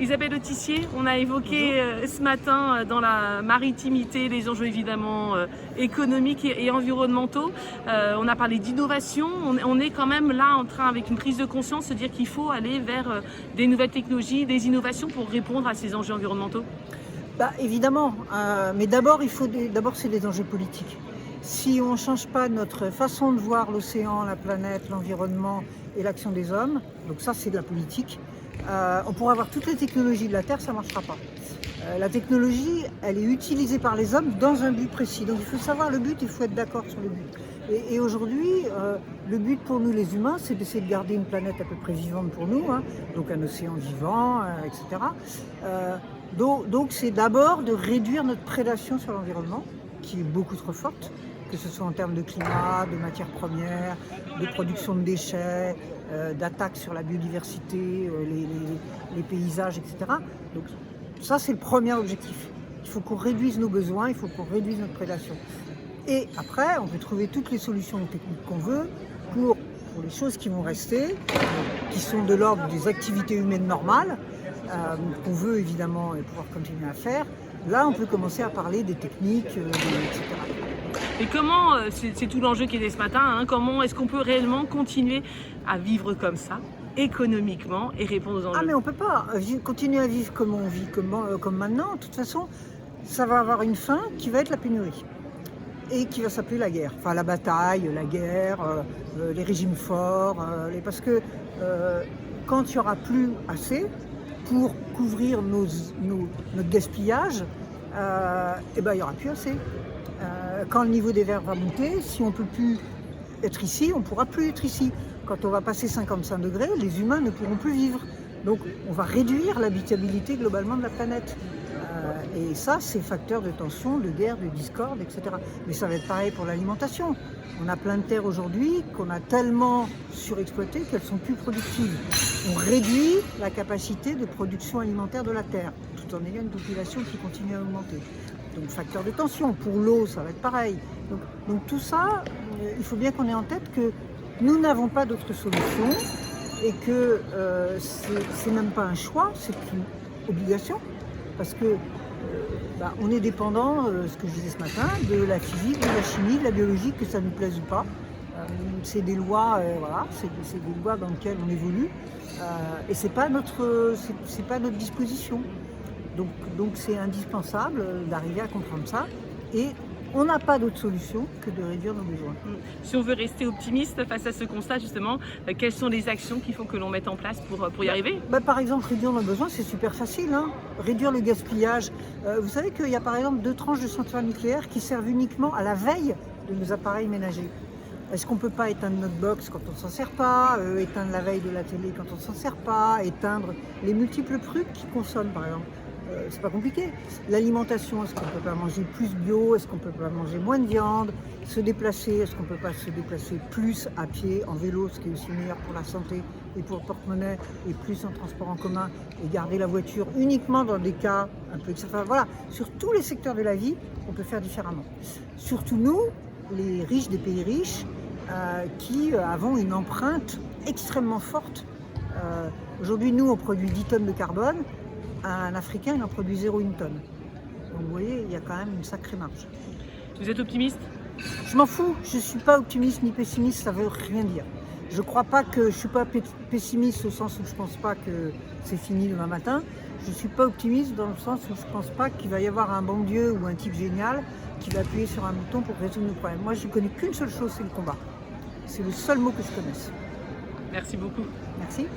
Isabelle Autissier, on a évoqué ce matin dans la maritimité les enjeux évidemment économiques et environnementaux. On a parlé d'innovation. On est quand même là en train, avec une prise de conscience, de dire qu'il faut aller vers des nouvelles technologies, des innovations pour répondre à ces enjeux environnementaux. Évidemment, mais d'abord c'est des enjeux politiques. Si on ne change pas notre façon de voir l'océan, la planète, l'environnement et l'action des hommes, donc ça c'est de la politique, on pourra avoir toutes les technologies de la Terre, ça ne marchera pas. La technologie, elle est utilisée par les hommes dans un but précis. Donc il faut savoir le but, il faut être d'accord sur le but. Et aujourd'hui, le but pour nous les humains, c'est d'essayer de garder une planète à peu près vivante pour nous, hein, donc un océan vivant, etc. Donc c'est d'abord de réduire notre prédation sur l'environnement, qui est beaucoup trop forte, que ce soit en termes de climat, de matières premières, de production de déchets, d'attaques sur la biodiversité, les paysages, etc. Donc ça, c'est le premier objectif. Il faut qu'on réduise nos besoins, il faut qu'on réduise notre prédation. Et après, on peut trouver toutes les solutions techniques qu'on veut pour les choses qui vont rester, qui sont de l'ordre des activités humaines normales, qu'on veut évidemment pouvoir continuer à faire. Là, on peut commencer à parler des techniques, etc. Et comment, c'est tout l'enjeu qui était ce matin, hein, comment est-ce qu'on peut réellement continuer à vivre comme ça, économiquement, et répondre aux enjeux? Ah mais on ne peut pas continuer à vivre comme on vit, comme maintenant. De toute façon, ça va avoir une fin qui va être la pénurie. Et qui va s'appeler la guerre. Enfin la bataille, la guerre, les régimes forts. Parce que quand il n'y aura plus assez pour couvrir notre gaspillage, il n'y aura plus assez. Quand le niveau des verres va monter, si on ne peut plus être ici, on ne pourra plus être ici. Quand on va passer 55 degrés, les humains ne pourront plus vivre. Donc on va réduire l'habitabilité globalement de la planète. Et ça, c'est facteur de tension, de guerre, de discorde, etc. Mais ça va être pareil pour l'alimentation. On a plein de terres aujourd'hui qu'on a tellement surexploitées qu'elles ne sont plus productives. On réduit la capacité de production alimentaire de la terre, tout en ayant une population qui continue à augmenter. Donc facteur de tension. Pour l'eau, ça va être pareil. Donc tout ça, il faut bien qu'on ait en tête que nous n'avons pas d'autre solution et que c'est même pas un choix, c'est une obligation. Parce que on est dépendant, ce que je disais ce matin, de la physique, de la chimie, de la biologie, que ça nous plaise ou pas. C'est des lois, c'est des lois dans lesquelles on évolue, et c'est pas notre disposition. Donc c'est indispensable d'arriver à comprendre ça. Et on n'a pas d'autre solution que de réduire nos besoins. Si on veut rester optimiste face à ce constat, justement, quelles sont les actions qu'il faut que l'on mette en place pour y arriver? Par exemple, réduire nos besoins, c'est super facile. Hein. Réduire le gaspillage. Vous savez qu'il y a par exemple 2 tranches de centrales nucléaires qui servent uniquement à la veille de nos appareils ménagers. Est-ce qu'on ne peut pas éteindre notre box quand on ne s'en sert pas, éteindre la veille de la télé quand on ne s'en sert pas, éteindre les multiples trucs qui consomment par exemple? C'est pas compliqué. L'alimentation, est-ce qu'on ne peut pas manger plus bio? Est-ce qu'on ne peut pas manger moins de viande? Se déplacer, est-ce qu'on ne peut pas se déplacer plus à pied, en vélo, ce qui est aussi meilleur pour la santé et pour le porte-monnaie, et plus en transport en commun, et garder la voiture uniquement dans des cas un peu... Enfin, voilà, sur tous les secteurs de la vie, on peut faire différemment. Surtout nous, les riches des pays riches, qui avons une empreinte extrêmement forte. Aujourd'hui, nous, on produit 10 tonnes de carbone. Un Africain, il en produit 0,1 tonne. Donc vous voyez, il y a quand même une sacrée marge. Vous êtes optimiste? Je m'en fous, je ne suis pas optimiste ni pessimiste, ça ne veut rien dire. Je crois pas que je ne suis pas pessimiste au sens où je ne pense pas que c'est fini demain matin. Je ne suis pas optimiste dans le sens où je ne pense pas qu'il va y avoir un bon Dieu ou un type génial qui va appuyer sur un bouton pour résoudre nos problèmes. Moi, je ne connais qu'une seule chose, c'est le combat. C'est le seul mot que je connaisse. Merci beaucoup. Merci.